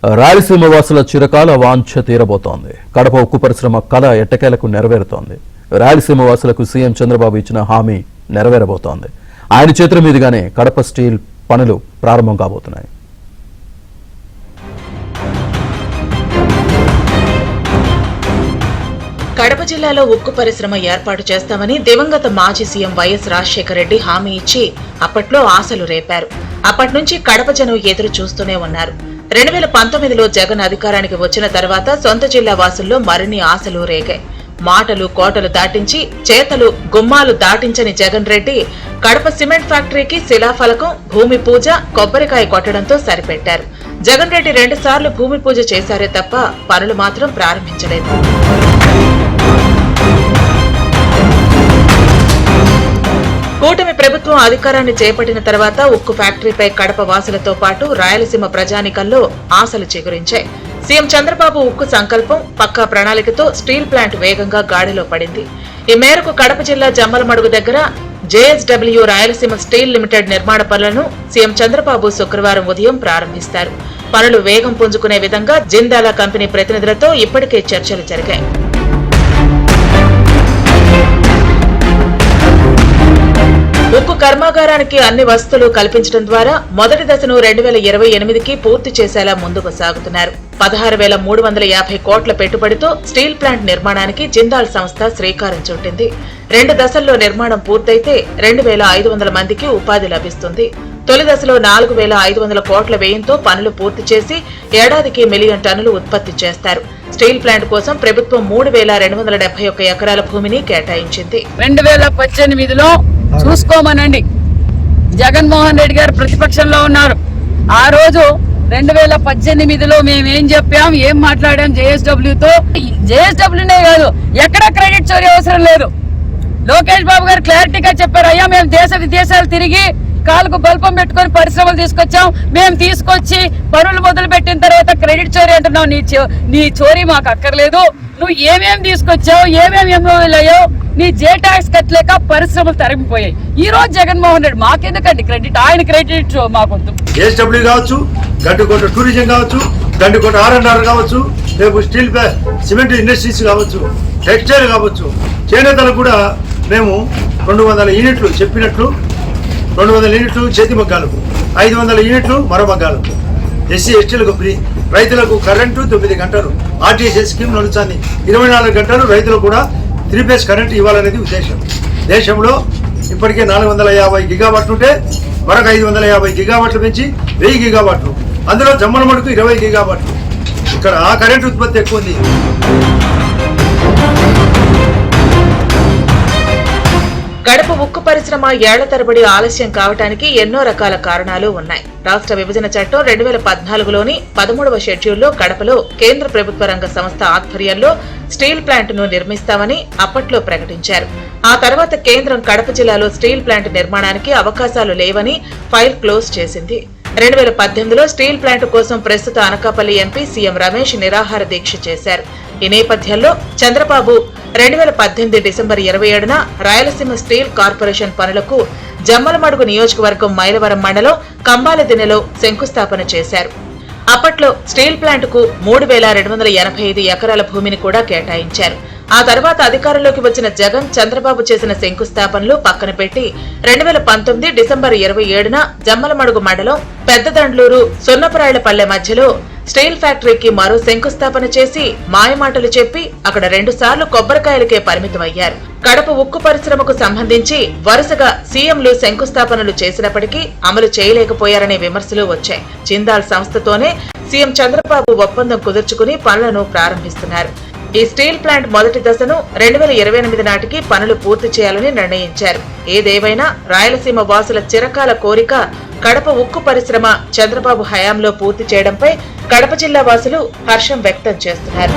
రాయలసీమ వాసుల చిరకాల వాంఛ తీరబోతోంది. కడప ఉక్కు పరిశ్రమ కళ ఎట్టకేలకు నెరవేరుతోంది. రాయలసీమ వాసులకు సీఎం చంద్రబాబు ఇచ్చిన హామీ నెరవేరబోతోంది. ఆయన చేతుల మీదుగానే కడప స్టీల్ పనులు ప్రారంభం కాబోతున్నాయి. కడప జిల్లాలో ఉక్కు పరిశ్రమ ఏర్పాటు చేస్తామని దివంగత మాజీ సీఎం వైఎస్ రాజశేఖర రెడ్డి హామీ ఇచ్చి అప్పట్లో ఆశలు రేపారు. అప్పటి నుంచి కడప జనం ఎదురు చూస్తూనే ఉన్నారు. 2019లో జగన్ అధికారానికి వచ్చిన తర్వాత సొంత జిల్లా వాసుల్లో మరిన్ని ఆశలు రేగాయి. మాటలు కోటలు దాటించి చేతలు గుమ్మాలు దాటించని జగన్ రెడ్డి కడప సిమెంట్ ఫ్యాక్టరీకి శిలాఫలకం, భూమి పూజ, కొబ్బరికాయ కొట్టడంతో సరిపెట్టారు. జగన్ రెడ్డి 2 సార్లు భూమి పూజ చేశారే తప్ప పనులు మాత్రం ప్రారంభించలేదు. కూటమి ప్రభుత్వం అధికారాన్ని చేపట్టిన తర్వాత ఉక్కు ఫ్యాక్టరీపై కడప వాసులతో పాటు రాయలసీమ ప్రజానికంలో ఆశలు చిగురించాయి. సీఎం చంద్రబాబు ఉక్కు సంకల్పం, పక్కా ప్రణాళికతో స్టీల్ ప్లాంట్ వేగంగా గాడిలో పడింది. ఈ మేరకు కడప జిల్లా జమ్మలమడుగు దగ్గర జేఎస్డబ్ల్యూ రాయలసీమ స్టీల్ లిమిటెడ్ నిర్మాణ పనులను సీఎం చంద్రబాబు శుక్రవారం ఉదయం ప్రారంభిస్తారు. పనులు వేగం పుంజుకునే విధంగా జిందాల్ కంపెనీ ప్రతినిధులతో ఇప్పటికే చర్చలు జరిగాయి. ఉక్కు కర్మాగారానికి అన్ని వసతులు కల్పించడం ద్వారా మొదటి దశను 2028కి పూర్తి చేసేలా ముందుకు సాగుతున్నారు. 16,350 కోట్ల పెట్టుబడితో స్టీల్ ప్లాంట్ నిర్మాణానికి జిందాల్ సంస్థ శ్రీకారం చుట్టింది. 2 దశల్లో నిర్మాణం పూర్తయితే 2,500 మందికి ఉపాధి లభిస్తుంది. తొలి దశలో 4,500 కోట్ల వ్యయంతో పనులు పూర్తి చేసి ఏడాదికి 1 మిలియన్ టన్నులు ఉత్పత్తి చేస్తారు. స్టీల్ ప్లాంట్ కోసం ప్రభుత్వం 3,271 ఎకరాల భూమిని కేటాయించింది. 2018లో చూసుకోమనండి, జగన్మోహన్ రెడ్డి గారు ప్రతిపక్షంలో ఉన్నారు. ఆ రోజు 2018లో మేమేం చెప్పాం, ఏం మాట్లాడాం జేఎస్డబ్ల్యూతో. జేఎస్డబ్ల్యూనే కాదు, ఎక్కడ క్రెడిట్ చోరీ అవసరం లేదు. లోకేష్ బాబు గారు క్లారిటీగా చెప్పారు, అయ్యా మేము దేశ విదేశాలు తిరిగి కాలుకు బల్పం పెట్టుకుని పరిశ్రమలు తీసుకొచ్చాం. మేము తీసుకొచ్చి పనులు మొదలు పెట్టిన తర్వాత క్రెడిట్ చోరీ అంటున్నావు, నీ చోరీ మాకు అక్కర్లేదు. నువ్వు ఏమేమి తీసుకొచ్చావు, ఏమేమి ఎంఓఏలు అయ్యావు, నీ జే ట్యాక్స్ కట్టలేక పరిశ్రమలు తరిగిపోయాయి. ఈ రోజు జగన్మోహన్ రెడ్డి మాకెందుకండి క్రెడిట్, ఆయన క్రెడిట్ మాకొద్దు. జేఎస్డబ్ల్యూ కావచ్చు, గండికోట టూరిజం కావచ్చు, గండికోట R&R కావచ్చు, రేపు స్టీల్ సిమెంట్ ఇండస్ట్రీస్ కావచ్చు, టెక్స్టైల్ కావచ్చు, చేనేతలకు కూడా మేము 200 యూనిట్లు చెప్పినట్లు 200 యూనిట్లు చేతి మగ్గాలకు, 500 యూనిట్లు మరో మగ్గాలకు, ఎస్సీ ఎస్టీలకు ఫ్రీ, రైతులకు కరెంటు 9 గంటలు, ఆర్టీసీ స్కీమ్ నడుస్తుంది 24 గంటలు, రైతులకు కూడా 3 ఫేజ్ కరెంటు ఇవ్వాలనేది ఉద్దేశం. దేశంలో ఇప్పటికే 450 గిగావాట్లు ఉంటే మరొక 550 గిగావాట్లు పెంచి 1000 గిగావాట్లు, అందులో జమ్మలమడుకు 20 గిగావాట్లు. ఇక్కడ ఆ కరెంటు ఉత్పత్తి ఎక్కువ ఉంది. కడప ఉక్కు పరిశ్రమ ఏళ్ల తరబడి ఆలస్యం కావటానికి ఎన్నో రకాల కారణాలు ఉన్నాయి. రాష్ట్ర విభజన చట్టం 2014లోని 13వ షెడ్యూల్లో కడపలో కేంద్ర ప్రభుత్వ రంగ సంస్థ ఆధ్వర్యంలో స్టీల్ ప్లాంట్ ను నిర్మిస్తామని అప్పట్లో ప్రకటించారు. ఆ తర్వాత కేంద్రం కడప జిల్లాలో స్టీల్ ప్లాంట్ నిర్మాణానికి అవకాశాలు లేవని ఫైల్ క్లోజ్ చేసింది. 2018లో స్టీల్ ప్లాంట్ కోసం ప్రస్తుత అనకాపల్లి ఎంపీ సీఎం రమేష్ నిరాహార దీక్ష చేశారు. ఈ నేపథ్యంలో చంద్రబాబు 2018 డిసెంబర్ 27న రాయలసీమ స్టీల్ కార్పొరేషన్ పనులకు జమ్మలమడుగు నియోజకవర్గం మైలవరం మండలం కంబాలదిన్నెలో శంకుస్థాపన చేశారు. అప్పట్లో స్టీల్ ప్లాంట్ కు 3,285 ఎకరాల భూమిని కూడా కేటాయించారు. ఆ తర్వాత అధికారంలోకి వచ్చిన జగన్ చంద్రబాబు చేసిన శంకుస్థాపనలు పక్కన పెట్టి 2019 డిసెంబర్ 27న జమ్మలమడుగు మండలం పెద్దదండ్లూరు సున్నపరాయలపల్లె మధ్యలో స్టీల్ ఫ్యాక్టరీకి మరో శంకుస్థాపన చేసి మాయమాటలు చెప్పి అక్కడ 2 సార్లు కొబ్బరికాయలకే పరిమితమయ్యారు. కడప ఉక్కు పరిశ్రమకు సంబంధించి వరుసగా సీఎంలు శంకుస్థాపనలు చేసినప్పటికీ అమలు చేయలేకపోయారనే విమర్శలు వచ్చాయి. జిందాల్ సంస్థతోనే సీఎం చంద్రబాబు ఒప్పందం కుదుర్చుకుని పనులను ప్రారంభిస్తున్నారు. ఈ స్టీల్ ప్లాంట్ మొదటి దశను 2028 నాటికి పనులు పూర్తి చేయాలని నిర్ణయించారు. ఏదేవైనా రాయలసీమ వాసుల చిరకాల కోరిక కడప ఉక్కు పరిశ్రమ చంద్రబాబు హయాంలో పూర్తి చేయడంపై కడప జిల్లా వాసులు హర్షం వ్యక్తం చేస్తున్నారు.